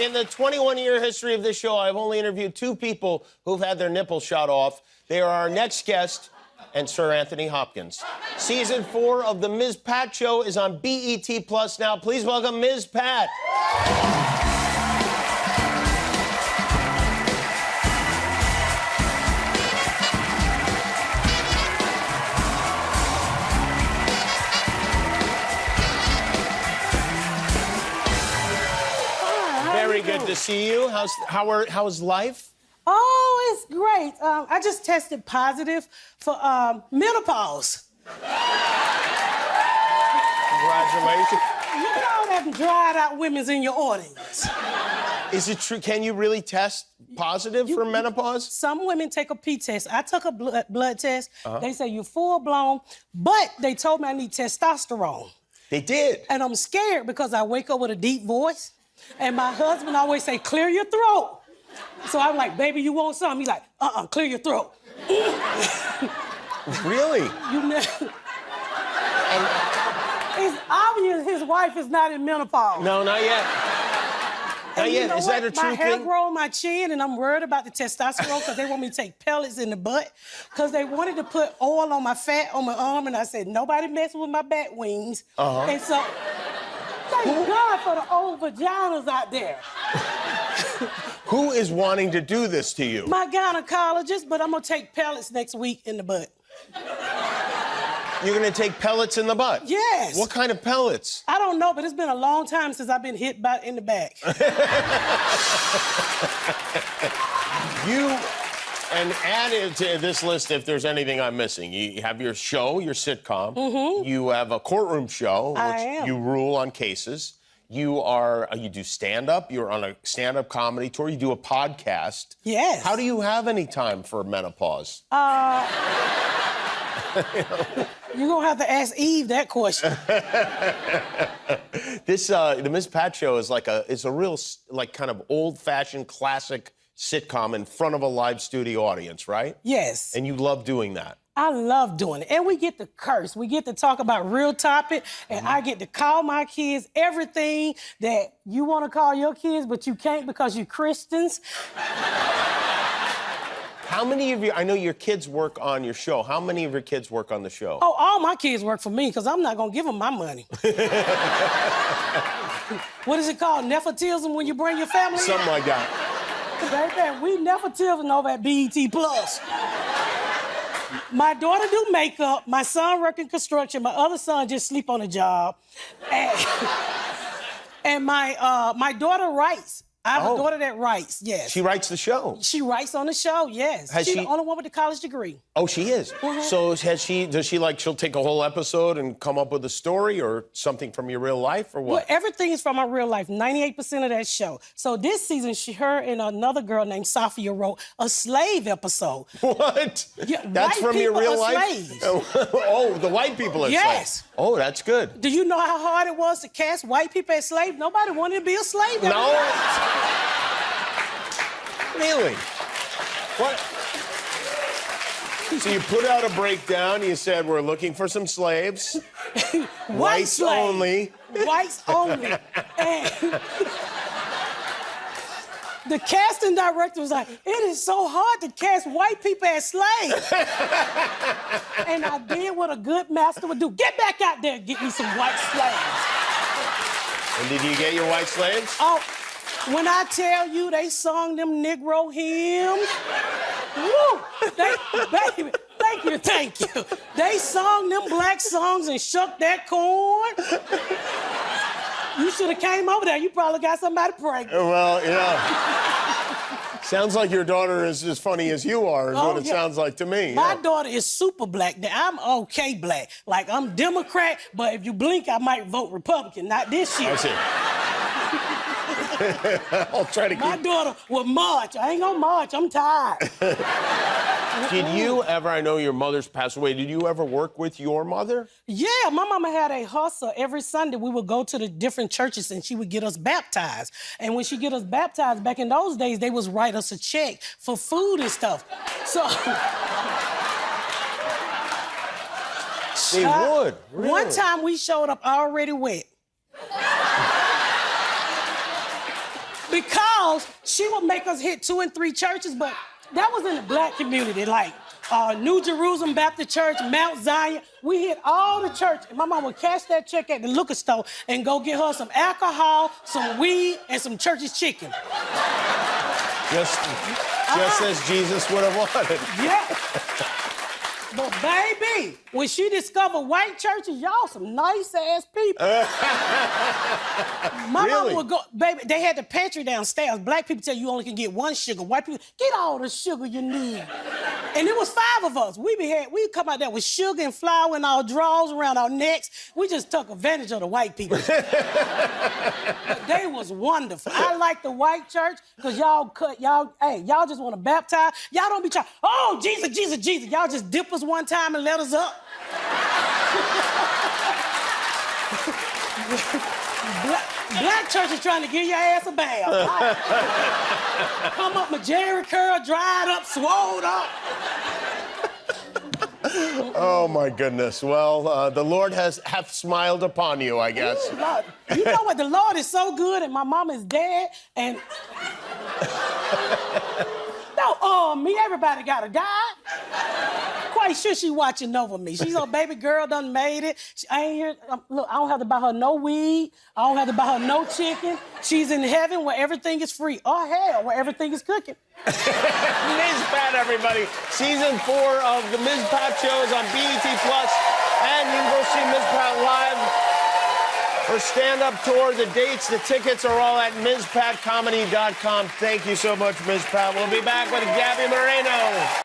In the 21-year history of this show, I've only interviewed 2 people who've had their nipples shot off. They are our next guest and Sir Anthony Hopkins. Season 4 of The Ms. Pat Show is on BET Plus now. Please welcome Ms. Pat. Very good to see you. How's life? Oh, it's great. I just tested positive for menopause. Congratulations. You know that dried out women's in your audience. Is it true? Can you really test positive for menopause? Some women take a pee test. I took a blood test. They say you're full blown, but they told me I need testosterone. They did. And I'm scared because I wake up with a deep voice, and my husband always say, clear your throat. So I'm like, baby, you want something? He's like, clear your throat. Really? You know. It's obvious his wife is not in menopause. No, not yet. Not yet. Is that a true thing? My hair thing? grow on my chin, and I'm worried about the testosterone because they want me to take pellets in the butt because they wanted to put oil on my fat on my arm, and I said, nobody messing with my bat wings. And so, thank God for the old vaginas out there. Who is wanting to do this to you? My gynecologist, but I'm gonna take pellets next week in the butt. You're gonna take pellets in the butt? Yes. What kind of pellets? I don't know, but it's been a long time since I've been hit in the back. And added to this list, if there's anything I'm missing, you have your show, your sitcom. You have a courtroom show, which you rule on cases. You do stand-up. You're on a stand-up comedy tour. You do a podcast. Yes. How do you have any time for menopause? You're gonna have to ask Eve that question. The Ms. Pat Show is it's a real, kind of old-fashioned classic sitcom in front of a live studio audience, right? Yes. And you love doing that. I love doing it. And we get to curse. We get to talk about real topic, and I get to call my kids everything that you want to call your kids, but you can't because you're Christians. How many of you, I know your kids work on your show. How many of your kids work on the show? Oh, all my kids work for me because I'm not going to give them my money. What is it called? Nepotism when you bring your family in? Something like that. Baby, we nepotism over at BET Plus. My daughter do makeup. My son work in construction. My other son just sleep on the job. And my daughter writes. I have a daughter that writes, yes. She writes the show? She writes on the show, yes. She's the only one with a college degree. Oh, she is? So does she she'll take a whole episode and come up with a story or something from your real life or what? Well, everything is from my real life, 98% of that show. So this season, her and another girl named Sophia wrote a slave episode. What? Yeah, that's from your real life? Slaves. Oh, the white people are yes. slaves. Oh, that's good. Do you know how hard it was to cast white people as slaves? Nobody wanted to be a slave. No. Really? What? So you put out a breakdown, you said, we're looking for some slaves. Whites slaves. only. Whites only. And the casting director was like, it is so hard to cast white people as slaves. And I did what a good master would do. Get back out there and get me some white slaves. And did you get your white slaves? Oh, when I tell you they sung them Negro hymns, woo, baby, thank you. They sung them black songs and shook that corn. You should have came over there. You probably got somebody pregnant. Well, yeah. Sounds like your daughter is as funny as you are, is what it sounds like to me. My daughter is super black. I'm okay black. Like, I'm Democrat, but if you blink, I might vote Republican. Not this year. I see. I'll try to keep... My daughter will march. I ain't gonna march. I'm tired. Did you ever, I know your mother's passed away, did you ever work with your mother? Yeah, my mama had a hustle. Every Sunday, we would go to the different churches and she would get us baptized. And when she get us baptized, back in those days, they was write us a check for food and stuff. So... They would, really? One time we showed up already wet. because she would make us hit 2 and 3 churches, but that was in the black community, like New Jerusalem Baptist Church, Mount Zion. We hit all the church. And my mom would cash that check at the liquor store and go get her some alcohol, some weed, and some church's chicken. Just as Jesus would have wanted. Yeah. But baby, when she discovered white churches, y'all some nice-ass people. My mom would go, baby, they had the pantry downstairs. Black people tell you only can get 1 sugar. White people, get all the sugar you need. And it was 5 of us. We'd come out there with sugar and flour in our drawers around our necks. We just took advantage of the white people. But they was wonderful. I like the white church because y'all just want to baptize. Y'all don't be trying, oh, Jesus, Jesus, Jesus. Y'all just dip us one time and let us up. Black church is trying to give your ass a bath. Come up, my Jerry curl, dried up, swole up. Oh, my goodness. Well, the Lord hath smiled upon you, I guess. Ooh, Lord. You know what? The Lord is so good, and my mom is dead, and... No, me, everybody got a God. Quite sure she watching over me. She's a baby girl, done made it. I ain't here. Look, I don't have to buy her no weed. I don't have to buy her no chicken. She's in heaven where everything is free. Or hell, where everything is cooking. Ms. Pat, everybody. Season 4 of the Ms. Pat shows on BET+. And you can go see Ms. Pat live. Her stand-up tour, the dates, the tickets are all at MsPatComedy.com. Thank you so much, Ms. Pat. We'll be back with Gabby Moreno.